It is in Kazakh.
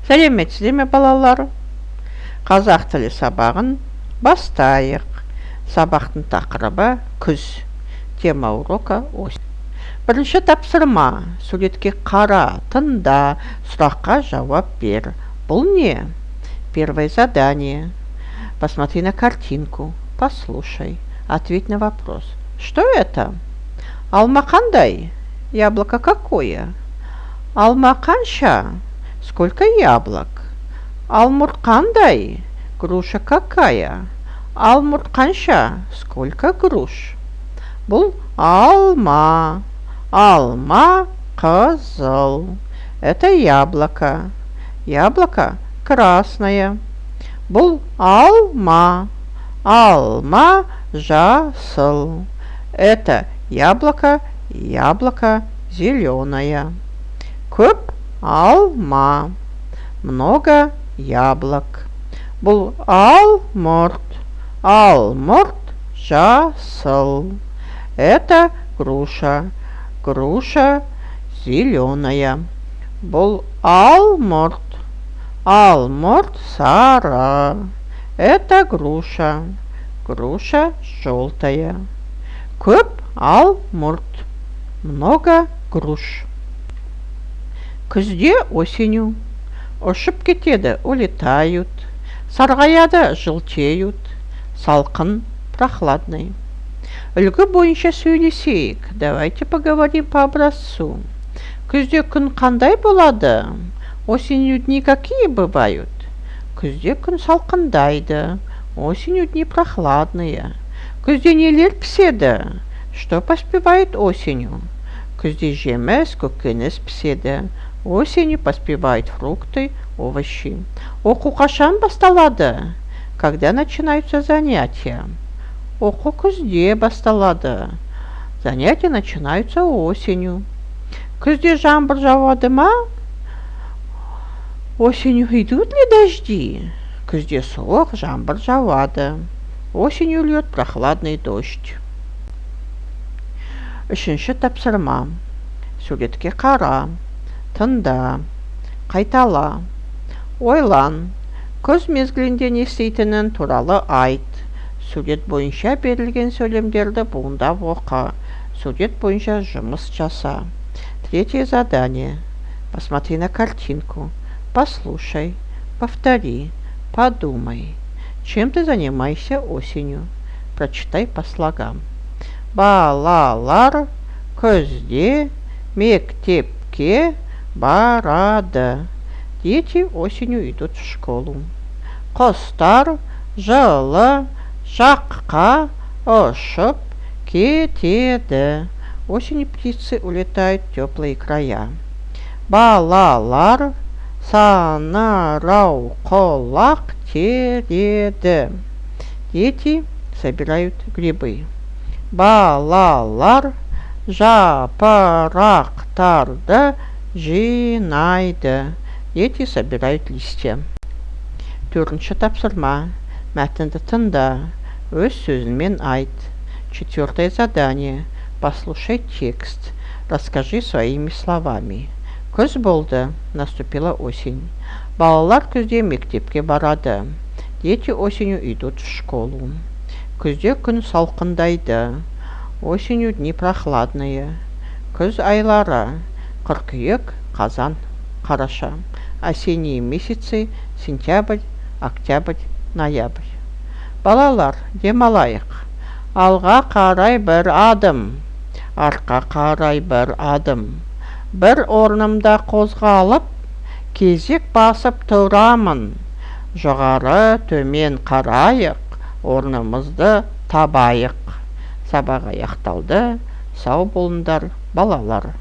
Сәлеметсіздер ме, балалар? Қазақ тілі сабағын бастайық. Сабақтың тақырыбы күз. Тема урока осень. Бірінші тапсырма. Суретке қара, тыңда, сұраққа жауап бер. Бұл не? Первое задание. Посмотри на картинку, послушай, ответь на вопрос. Что это? Алма қандай? Яблоко какое? Алма қанша? Сколько яблок? Алмұрт қандай? Груша какая? Алмұрт қанша? Сколько груш? Бұл алма. Алма қызыл. Это яблоко. Яблоко красное. Бұл алма. Алма жасыл. Это яблоко. Яблоко зеленое. Көп алма. Много яблок. Бұл алмұрт. Алмұрт жасыл. Это груша. Груша зеленая. Бұл алмұрт. Алмұрт сары. Это груша. Груша желтая. Көп алмұрт. Много груш. Күзде осенью. Ұшып кетеді, улетают. Сарғаяды, желтеют. Салқын, прохладный. Үлгі бойынша сөйлесейік. Давайте поговорим по образцу. Күзде күн қандай болады? Осенью дни какие бывают? Күзде күн салқындайды. Осенью дни прохладные. Күзде нелер піседі? Что поспевает осенью? Күзде жеміс, көкөніс піседі. Осенью поспевают фрукты, овощи. Оқу қашан басталады? Когда начинаются занятия? Оқу күзде басталады. Занятия начинаются осенью. Күзде жаңбыр жауады ма? Осенью идут ли дожди? Күзде суық жаңбыр жауады. Осенью льет прохладный дождь. Үшінші тапсырма. Суретке қара. Тыңда. Қайтала. Ойлан. Күз мезгілінде не істейтінін туралы айт. Сурет бойынша берілген сөйлемдерді буындап оқы. Сурет бойынша жұмыс жаса. Третье задание. Посмотри на картинку. Послушай. Повтори. Подумай. Чем ты занимаешься осенью? Прочитай по слогам. Балалар күзде мектепке барады. Дети осенью идут в школу. Құстар жылы жаққа ұшып кетеді. Осенью птицы улетают в теплые края. Балалар саңырау құлақ тереді. Дети собирают грибы. Балалар жапырақтарды жинайды. Дети собирают листья. Төртінші тапсырма. Мәтінді тыңда. Өз сөзіңмен айт. Четвертое задание. Послушай текст. Расскажи своими словами. Күз болды. Наступила осень. Балалар күзде мектепке барады. Дети осенью идут в школу. Күзде күн салқындайды. Осенью дни прохладные. Күз айлары. Қыркүйек, қазан, қараша. Осенние месяцы сентябрь, октябрь, ноябрь. Балалар, демалайық. Алға қарай бір адым. Артқа қарай бір адым. Бір орнымда қозғалып, кезек басып тұрамын. Жоғары төмен қарайық, орнымызды табайық. Сабақ аяқталды. Сау болыңдар, балалар.